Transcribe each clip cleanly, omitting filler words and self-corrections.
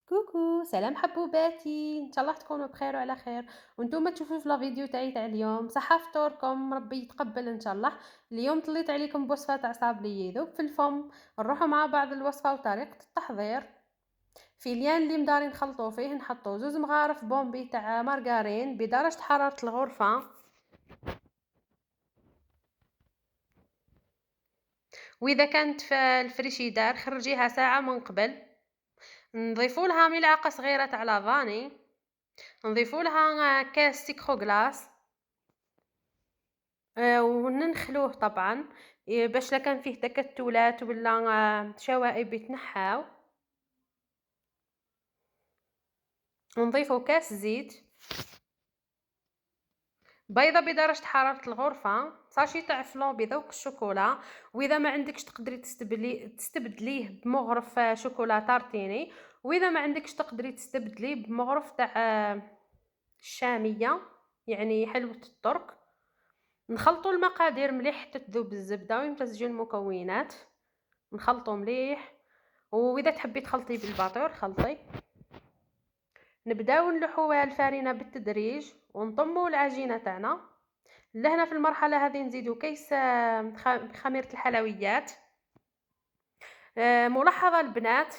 كوكو، سلام حبوباتي، إن شاء الله تكونوا بخير وعلى خير، وانتم تشوفوا في لا فيديو تاع اليوم. صحة فطوركم، ربي يتقبل إن شاء الله. اليوم طليت عليكم بوصفة تاع صابلي يذوب في الفم. نروحوا مع بعض الوصفة وطريقة التحضير. في اليان اللي مداري نخلطوا فيه نحطوا 2 مغارف بومبي تاع مارغرين بدرجة حرارة الغرفة، وإذا كانت في الفريشيدار خرجيها ساعة من قبل. نضيفوا لها ملعقة صغيرة تاع لافاني، نضيفوا لها كاس سكر غلاس، وننخلوه طبعًا، باش لا كان فيه تكتلات ولا شوائب يتنحاو، ونضيفو كاس زيت، بيضة بدرجة حرارة الغرفة، ساشي تاع فلان بذوق الشوكولا، وإذا ما عندكش تقدري تستبدليه بمغرف شوكولا تارتيني، وإذا ما عندكش تقدري تستبدليه بمغرف تاع الشامية، يعني حلوة الترك. نخلطوا المقادير مليح حتى تذوب الزبدة ويمتزجوا المكونات، نخلطوا مليح. وإذا تحبي تخلطي بالباتور خلطي. نبداو نلوحوا الفرينة بالتدريج ونضموا العجينة تاعنا. لهنا في المرحلة هذه نزيدو كيس خميرة الحلويات. ملاحظة البنات،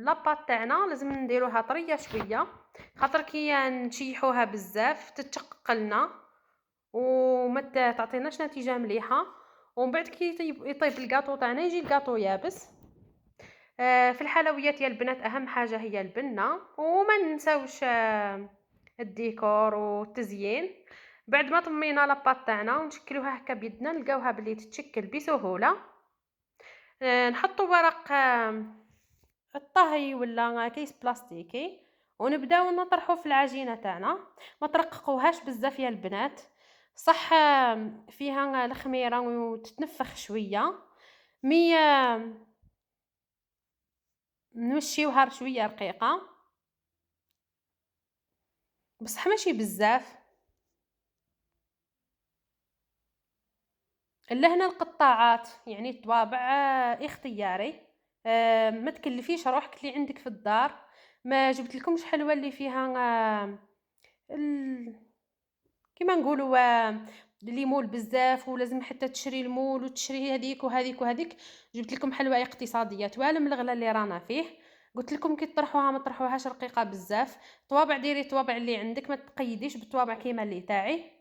لاباط تاعنا لازم نديروها طرية شوية، خاطر كي نشيحوها بزاف تتشقق لنا وما تعطيناش نتيجة مليحة، ومن بعد كي يطيب الكاطو تاعنا يجي الكاطو يابس. في الحلويات يا البنات أهم حاجة هي البنة، وما ننساوش الديكور والتزيين. بعد ما طمينا لاباط تاعنا ونشكلوها هكا بيدنا نلقاوها بلي تتشكل بسهولة. نحطو ورق الطهي ولا كيس بلاستيكي ونبداو نطرحو في العجينة تاعنا. ما ترققوهاش بزاف يا البنات، صح فيها الخميرة وتتنفخ شوية، مي نمشيوها شوية رقيقة بصح ماشي بزاف. لهنا القطاعات يعني الطوابع اختياري، ما تكلفيش روحك اللي عندك في الدار. ما جبتلكمش حلوى اللي فيها ال... كيما نقولوا اللي مول بزاف ولازم حتى تشري المول وتشري هذيك وهذيك وهذيك. جبت لكم حلوى اقتصاديه توالم الغلا اللي رانا فيه. قلت لكم كي تطرحوها ما تطرحوهاش رقيقه بزاف. طوابع ديري الطوابع اللي عندك، ما تقيديش بالطوابع كيما اللي تاعي.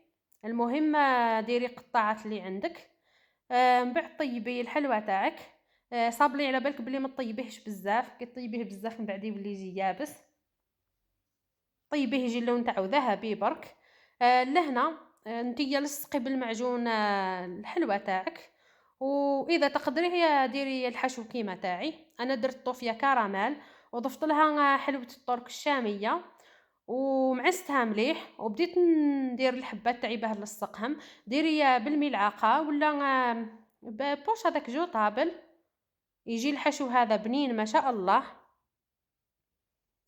المهم ديري قطاعات اللي عندك. من بعد طيبي الحلوى تاعك. صابلي على بالك بلي ما تطيبيهش بزاف، كي طيبيه بزاف من بعد يولي يجي يابس. طيبيه يجي اللون تاعو ذهبي برك. لهنا نتيا لصقي بالمعجون الحلوى تاعك، واذا تقدري هي ديري الحشو كيما تاعي. انا درت طوفيه كراميل وضفت لها حلوة الترك الشاميه ومعستها مليح، وبديت ندير الحبات تاعي باه نلصقهم. ديري بالملعقه ولا بوش هذاك جو طابل، يجي الحشو هذا بنين ما شاء الله.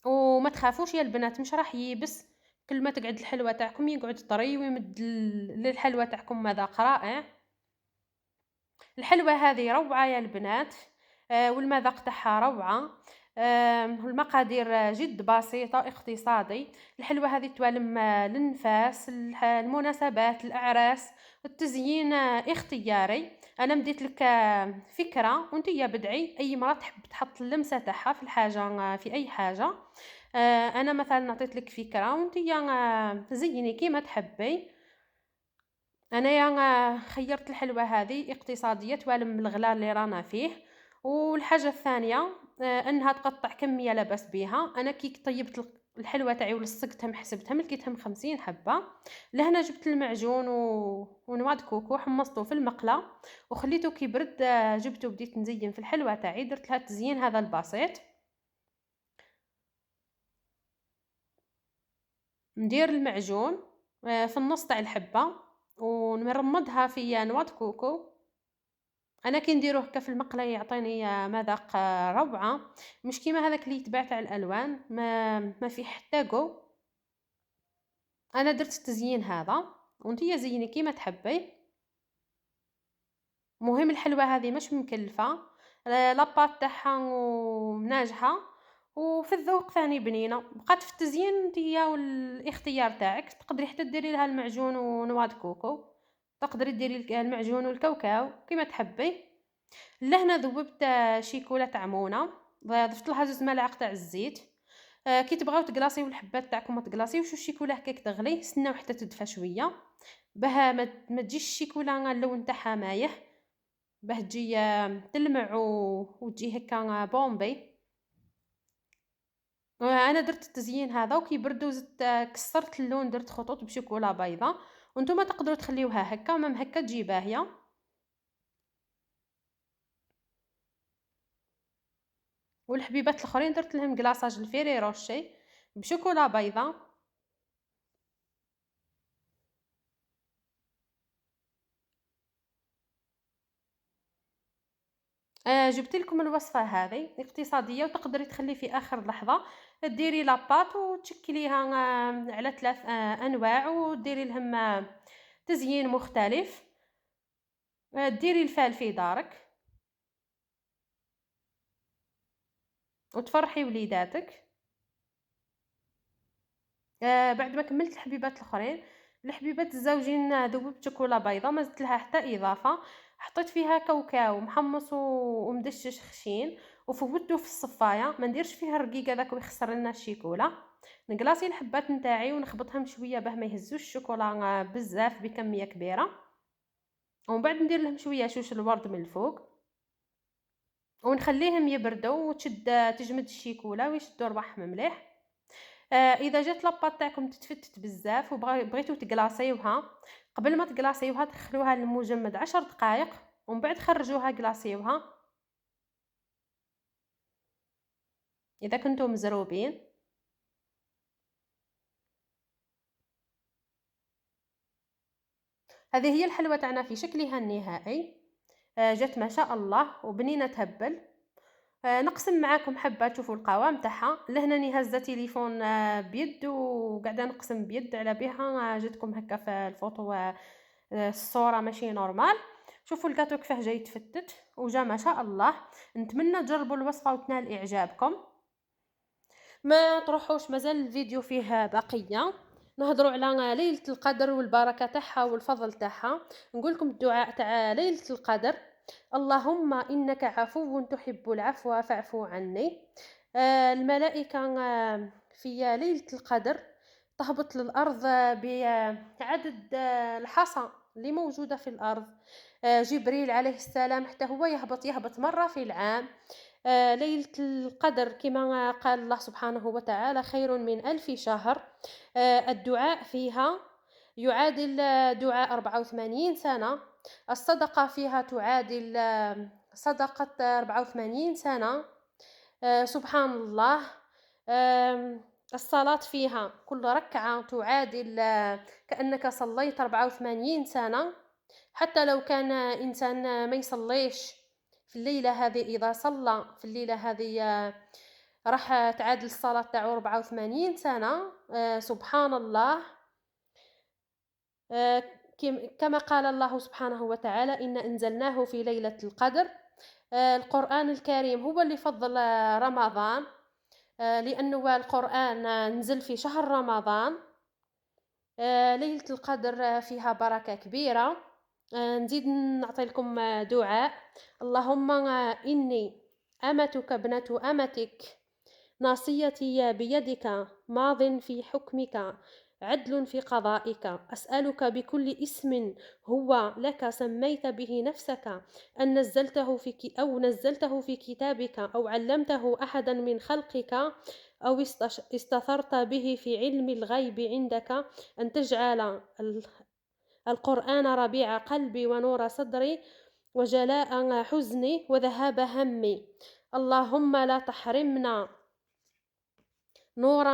وما تخافوش يا البنات مش راح ييبس، كل ما تقعد الحلوى تاعكم يقعد طري ويمد للحلوى تاعكم مذاق رائع. الحلوى هذه روعة يا البنات، والمذاق تاعها روعة. المقادير جد بسيطة اقتصادي. الحلوى هذه توالم للنفاس، المناسبات، الأعراس. التزيين اختياري. أنا مديت لك فكرة وانتي بدعي أي مرة تحب تحط اللمسة تاعها في الحاجة، في أي حاجة. أنا مثلا نعطيت لك فكرة وانتي زيني كيما تحبي. انايا خيرت الحلوى هذه اقتصاديه توالم من الغلا اللي رانا فيه. والحاجه الثانيه انها تقطع كميه لاباس بها. انا كي طيبت الحلوى تاعي ولصقتهم حسبتهم لقيتهم 50 حبه. لهنا جبت المعجون ونواد كوكو حمصته في المقله وخليته كيبرد. جبته بديت نزين في الحلوى تاعي، درت لها التزيين هذا البسيط. ندير المعجون في النص تاع الحبه ونرمضها في نواد كوكو. انا كي نديروه هكا في المقله يعطيني مذاق روعه، مش كيما هذاك اللي يتباع تاع الالوان ما فيه حتى جو. انا درت التزيين هذا وانتي زيني كيما تحبي. مهم الحلوى هذه مش مكلفه، لاباط تاعها ناجحه وفي الذوق ثاني بنينة. بقات في التزيين نتيا والاختيار تاعك، تقدري حتى ديري لها المعجون ونواه الكوكو، تقدري ديري المعجون والكاوكاو كيما تحبي. لهنا ذوبت شيكولا تاع مونة، ضفت لها 2 ملاعق تاع الزيت. كي تبغاو تقلاصيو الحبات تاعكم ما تقلاصيوش الشيكولا هكاك تغلي، استناو حتى تدفى شويه باه ما تجيش الشيكولا اللون تاعها مايح، باه تجي تلمع وتجي هكا بومبي. انا درت التزيين هذا وكي بردو زدت كسرت اللون، درت خطوط بشوكولا بيضاء، وانتم تقدروا تخليوها هكا مام هكا تجي باهيه. والحبيبات الاخرين درت لهم كلاصاج الفيري روشي بشوكولا بيضاء. جبت لكم الوصفة هذه اقتصادية وتقدري تخلي في آخر لحظة ديري لاباط وتشكليها على 3 أنواع وديري لهم تزيين مختلف. ديري الفال في دارك وتفرحي وليداتك. بعد ما كملت الحبيبات الاخرين، الحبيبات الزوجين ذوبت شوكولا بيضاء، ما زدت لها حتى اضافه، حطيت فيها كاوكاو محمص ومدشش خشين وفوتو في الصفايه، ما نديرش فيها الرقيق هذاك ويخسر لنا الشيكولا. نقلاصي الحبات نتاعي ونخبطهم شويه باه ما يهزوش الشوكولا بزاف بكميه كبيره، ومن بعد ندير لهم شويه شوش الورد من الفوق ونخليهم يبردوا تجمد الشيكولا ويشدوا رواحهم مليح. اذا جات لاباط تاعكم تتفتت بزاف وبغيتو تقلاصيوها، قبل ما تقلاصيوها تدخلوها للمجمد 10 دقائق ومن بعد خرجوها قلاصيوها اذا كنتم مزروبين. هذه هي الحلوى تاعنا في شكلها النهائي. جات ما شاء الله وبنينه تهبل. نقسم معاكم حبه تشوفوا القوام تاعها. لهنا ني هزه تليفون بيد وقاعده نقسم بيد على بها جاتكم هكا في الفوطو الصوره ماشي نورمال. شوفوا الكاتو كيفاه جاي يتفتت وجا ما شاء الله. نتمنى تجربوا الوصفه وتنال اعجابكم. ما تروحوش مازال الفيديو فيه بقيه. نهضروا على ليلة القدر والبركة تاعها والفضل تاعها. نقول لكم الدعاء تاع ليلة القدر: اللهم إنك عفو تحب العفو فاعف عني. الملائكة في ليلة القدر تهبط للأرض بعدد الحصى اللي موجودة في الأرض. جبريل عليه السلام حتى هو يهبط مرة في العام. ليلة القدر كما قال الله سبحانه وتعالى خير من 1000 شهر. الدعاء فيها يعادل دعاء 84 سنة. الصدقة فيها تعادل صدقة 84 سنة. سبحان الله. الصلاة فيها كل ركعة تعادل كأنك صليت 84 سنة. حتى لو كان إنسان ما يصليش في الليلة هذه، إذا صلى في الليلة هذه راح تعادل الصلاة تاعو 84 سنة. سبحان الله. كما قال الله سبحانه وتعالى إن أنزلناه في ليلة القدر. القرآن الكريم هو اللي فضل رمضان، لأنه القرآن نزل في شهر رمضان. ليلة القدر فيها بركة كبيرة. نزيد نعطي لكم دعاء: اللهم إني أمتك ابنة أمتك ناصيتي بيدك ماض في حكمك عدل في قضائك. أسألك بكل اسم هو لك سميت به نفسك أو نزلته في كتابك أو علمته أحدا من خلقك أو استثرت به في علم الغيب عندك أن تجعل القرآن ربيع قلبي ونور صدري وجلاء حزني وذهاب همي. اللهم لا تحرمنا نور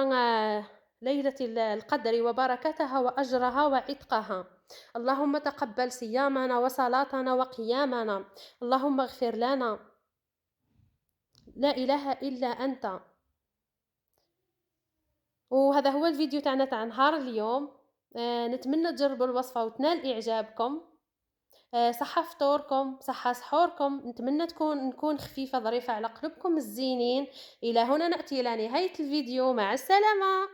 ليلة القدر وبركتها وأجرها وعتقها. اللهم تقبل صيامنا وصلاتنا وقيامنا. اللهم اغفر لنا. لا إله إلا أنت. وهذا هو الفيديو تاعنا تاع نهار اليوم. نتمنى تجربوا الوصفة وتنال إعجابكم. صحة فطوركم، صحة سحوركم، نتمنى نكون خفيفة ظريفة على قلوبكم الزينين. إلى هنا نأتي إلى نهاية الفيديو، مع السلامة.